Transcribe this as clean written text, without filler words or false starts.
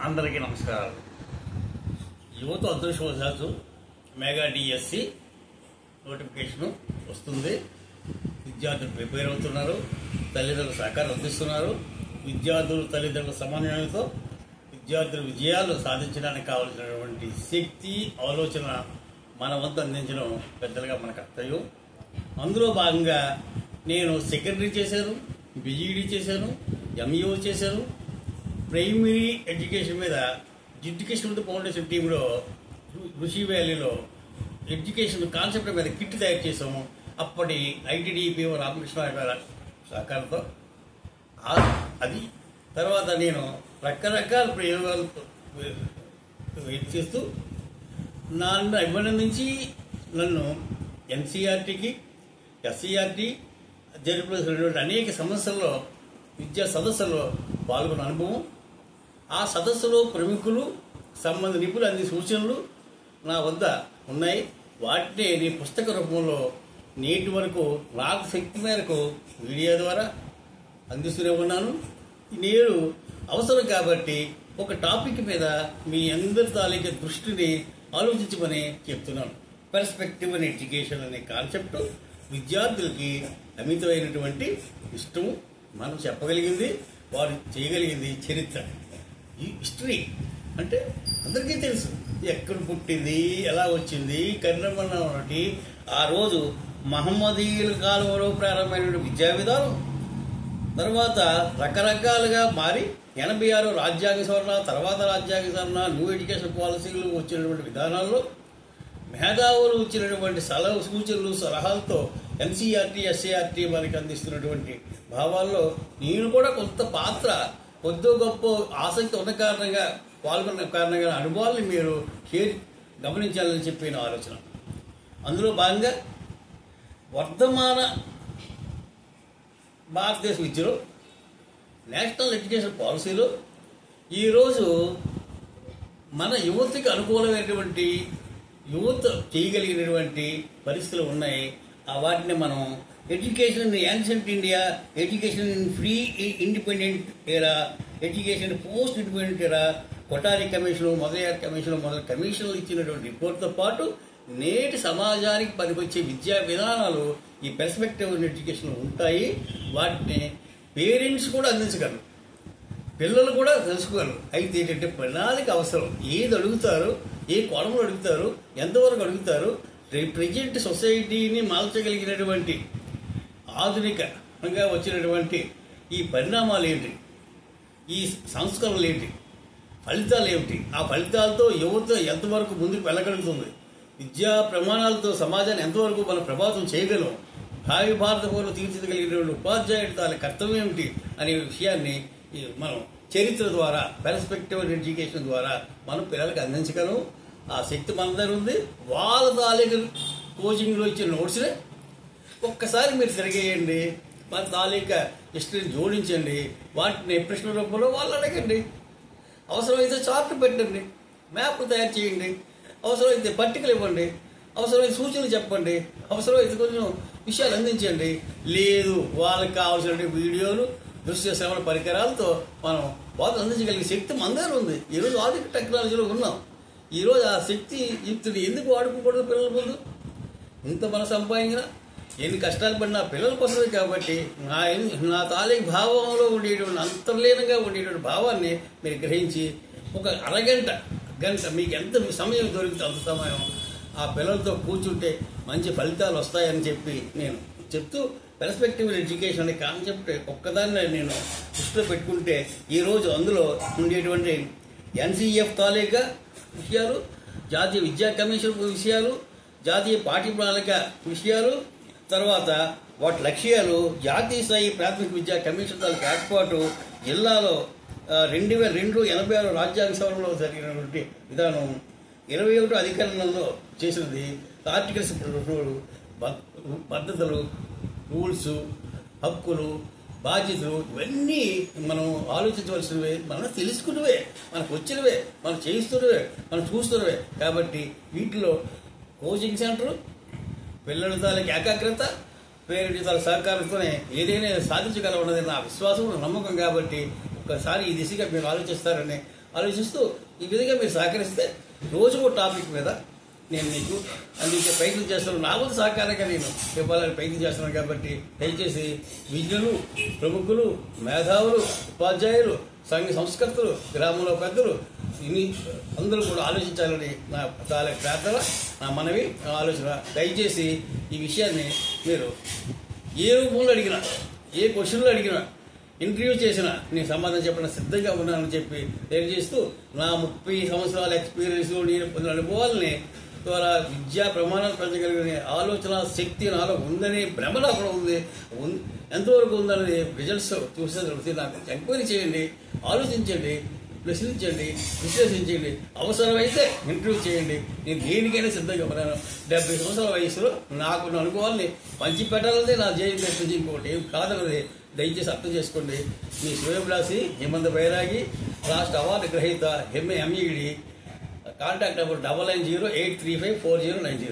అందరికీ నమస్కారాలు. యువత అదృష్టవశాత్తు మెగా డిఎస్సి నోటిఫికేషన్ వస్తుంది. విద్యార్థులు ప్రిపేర్ అవుతున్నారు, తల్లిదండ్రులు సహకారం అందిస్తున్నారు. విద్యార్థులు తల్లిదండ్రుల సమన్వయంతో విద్యార్థుల విజయాలు సాధించడానికి కావలసినటువంటి శక్తి, ఆలోచన మన వంతు అందించడం పెద్దలుగా మన కర్తవ్యం. అందులో భాగంగా నేను సెకండరీ చేశాను, బీఈడీ చేశాను, ఎంఈఓ చేశాను. ప్రైమరీ ఎడ్యుకేషన్ మీద ఎడ్యుకేషన్ ఫౌండేషన్ టీంలో ఋషి వ్యాలీలో ఎడ్యుకేషన్ కాన్సెప్ట్ మీద కిట్ తయారు చేసాము. అప్పటి ఐటీడీపీ రామకృష్ణ గారి సహకారంతో అది తర్వాత నేను రకరకాల ప్రయోగాలు చేస్తూ నన్ను అభినందించి నన్ను ఎన్సీఆర్టీకి, ఎస్సీఆర్టీ జరుపుతున్నటువంటి అనేక సమస్యల్లో విద్యా సదస్సుల్లో పాల్గొన్న అనుభవం, ఆ సదస్సులో ప్రముఖులు సంబంధ నిపుణులు అన్ని సూచనలు నా వద్ద ఉన్నాయి. వాటిని నీ పుస్తక రూపంలో నేటి వరకు నాకు శక్తి మేరకు మీడియా ద్వారా అందిస్తూనే ఉన్నాను. నేను అవసరం కాబట్టి ఒక టాపిక్ మీద మీ అందరి తాలూకా దృష్టిని ఆలోచించమని చెప్తున్నాను. పర్స్పెక్టివ్ ఇన్ ఎడ్యుకేషన్ అనే కాన్సెప్ట్ విద్యార్థులకి అమితమైనటువంటి ఇష్టం. మనం చెప్పగలిగింది, వారు చేయగలిగింది చరిత్ర. ఈ హిస్టరీ అంటే అందరికీ తెలుసు, ఎక్కడ పుట్టింది, ఎలా వచ్చింది, కన్నమన్న ఒకటి. ఆ రోజు మహమ్మదీయుల కాలంలో ప్రారంభమైన విద్యా విధానం తర్వాత రకరకాలుగా మారి 86 రాజ్యాంగ సవరణ, తర్వాత రాజ్యాంగ సవరణ, న్యూ ఎడ్యుకేషన్ పాలసీలు వచ్చినటువంటి విధానాల్లో మేధావులు ఇచ్చినటువంటి సూచనలు, సలహాలతో ఎన్సీఆర్టీ, ఎస్సీఆర్టీ మనకి అందిస్తున్నటువంటి భావాల్లో నేను కూడా కొంత పాత్ర, కొద్దో గొప్ప ఆసక్తి ఉన్న కారణంగా, పాల్గొన్న కారణంగా అనుభవాల్ని మీరు గమనించాలని చెప్పి నా ఆలోచన. అందులో భాగంగా వర్ధమాన భారతదేశ విద్యలో నేషనల్ ఎడ్యుకేషన్ పాలసీలో ఈరోజు మన యువతకి అనుకూలమైనటువంటి, యువత చేయగలిగినటువంటి పరిస్థితులు ఉన్నాయి. వాటిని మనం education in ancient India, education in free independent ఎరా, ఎడ్యుకేషన్ పోస్ట్ ఇండిపెండెంట్ ఎరా, కొఠారి కమిషన్, మొదలయ్యార్ కమిషన్ మొదల కమిషన్లు ఇచ్చినటువంటి రిపోర్ట్తో పాటు నేటి సమాజానికి పనికొచ్చే విద్యా విధానాలు ఈ పర్స్పెక్టివ్ ఎడ్యుకేషన్ ఉంటాయి. వాటిని పేరెంట్స్ కూడా అందించగలరు, పిల్లలు కూడా తెలుసుకోగలరు. అయితే ఏంటంటే ప్రణాళిక అవసరం. ఏది అడుగుతారు, ఏ కోణంలో అడుగుతారు, ఎంతవరకు అడుగుతారు, ప్రజెంట్ సొసైటీని మార్చగలిగినటువంటి ఆధునికంగా వచ్చినటువంటి ఈ పరిణామాలు ఏంటి, ఈ సంస్కరణలు ఏంటి, ఫలితాలు ఏమిటి, ఆ ఫలితాలతో యువత ఎంతవరకు ముందుకు వెళ్ళగలుగుతుంది, విద్యా ప్రమాణాలతో సమాజాన్ని ఎంతవరకు మనం ప్రభావితం చేయగలం, భావి భారత పౌరులు తీర్చిదిగలిగినటువంటి ఉపాధ్యాయుడి తాలూకు కర్తవ్యం ఏమిటి అనే విషయాన్ని మనం చరిత్ర ద్వారా, పర్స్పెక్టివ్ ఎడ్యుకేషన్ ద్వారా మనం పిల్లలకు అందించగలం. ఆ శక్తి మన దగ్గర ఉంది. వాళ్ళ తాలూకు కోచింగ్లో ఇచ్చిన నోట్స్ని ఒక్కసారి మీరు తిరిగేయండి, మన తాలూకా హిస్టరీని జోడించండి, వాటిని ప్రశ్న రూపంలో వాళ్ళు అడగండి. అవసరమైతే చార్ట్ పెట్టండి, మ్యాప్లు తయారు చేయండి, అవసరమైతే పట్టికలు ఇవ్వండి, అవసరమైతే సూచనలు చెప్పండి, అవసరమైతే కొంచెం విషయాలు అందించండి. లేదు, వాళ్ళకి కావాల్సిన వీడియోలు, దృశ్య శ్రవణ పరికరాలతో మనం వాళ్ళు అందించగలిగే శక్తి మన దగ్గర ఉంది. ఈరోజు ఆధునిక టెక్నాలజీలో ఉన్నాం. ఈరోజు ఆ శక్తి యుక్తిని ఎందుకు వాడుకోకూడదు? పిల్లల ముందు ఇంత మన సంపాదించిన, ఎన్ని కష్టాలు పడినా పిల్లల కోసమే. కాబట్టి నా తాలూకు భావంలో ఉండేటువంటి, అంతర్లీనంగా ఉండేటువంటి భావాన్ని మీరు గ్రహించి ఒక అరగంట, గంట మీకు ఎంత సమయం దొరికితే అంత సమయం ఆ పిల్లలతో కూర్చుంటే మంచి ఫలితాలు వస్తాయని చెప్పి నేను చెప్తూ, పర్స్పెక్టివ్ ఎడ్యుకేషన్ అనే కాన్సెప్ట్ ఒక్కదాన్ని నేను దృష్టిలో పెట్టుకుంటే ఈరోజు అందులో ఉండేటువంటి ఎన్సీఎఫ్ తాలూకా విషయాలు, జాతీయ విద్యా కమిషన్ విషయాలు, జాతీయ పాఠ్య ప్రణాళిక విషయాలు, తర్వాత వాటి లక్ష్యాలు, జాతీయ స్థాయి ప్రాథమిక విద్యా కమిషన్ తాలూకా ఏర్పాటు, జిల్లాలో 2002 86 రాజ్యాంగ సవరణలో జరిగినటువంటి విధానం, 21 అధికరణలో చేసినది, ఆర్టికల్స్, పద్ధతులు, రూల్స్, హక్కులు, బాధ్యతలు, ఇవన్నీ మనం ఆలోచించవలసినవే, మనం తెలుసుకున్నవే, మనకు వచ్చినవే, మనం చేయిస్తున్నవే, మనం చూస్తున్నవే. కాబట్టి వీటిలో కోచింగ్ సెంటరు, పిల్లల తాలూకు ఏకాగ్రత, పేరెంట్స్ సహకారంతోనే ఏదైనా సాధించగలమన్నది నా విశ్వాసం, నమ్మకం. కాబట్టి ఒక్కసారి ఈ దిశగా మీరు ఆలోచిస్తారని ఆలోచిస్తూ ఈ విధంగా మీరు సహకరిస్తే రోజుకో టాపిక్ మీద నేను మీకు అందించే ప్రయత్నం చేస్తున్నాను. నా వంతు సహకారంగా నేను ఇవ్వాలని ప్రయత్నం చేస్తున్నాను. కాబట్టి దయచేసి విజ్ఞులు, ప్రముఖులు, మేధావులు, ఉపాధ్యాయులు, సంఘ సంస్కర్తలు, గ్రామంలో పెద్దలు ఇన్ని అందరూ కూడా ఆలోచించాలని నా చాలా ప్రార్థన, నా మనవి, నా ఆలోచన. దయచేసి ఈ విషయాన్ని మీరు ఏ రూపంలో అడిగినా, ఏ క్వశ్చన్లో అడిగినా, ఇంటర్వ్యూ చేసినా నేను సమాధానం చెప్పడం సిద్ధంగా ఉన్నానని చెప్పి తెలియజేస్తూ నా 30 సంవత్సరాల ఎక్స్పీరియన్స్, నేను పొందిన అనుభవాలని ద్వారా విద్యా ప్రమాణాలు పెంచగలిగిన ఆలోచన శక్తి నాలో ఉందనే భ్రమ నాకు కూడా ఉంది. ఎంతవరకు ఉందనేది రిజల్ట్స్ చూసేది నాకు ఎంక్వైరీ చేయండి, ఆలోచించండి, ప్రశ్నించండి, విశ్లేషించండి, అవసరమైతే ఇంటర్వ్యూ చేయండి. నేను దేనికైనా సిద్ధంగా ఉన్నాను. 70 సంవత్సరాల వయసులో నాకున్న అనుభవాల్ని పంచిపెట్టాలనే నా జయం తప్పించి ఇంకోటి ఏం కాదన్నది దయచేసి అర్థం చేసుకోండి. మీ శ్రేయోభిలాషి హేమంత్ బైరాగి, రాష్ట్ర అవార్డు గ్రహీత ఎంఏ ఎంఈడి. Contact number 9908354090.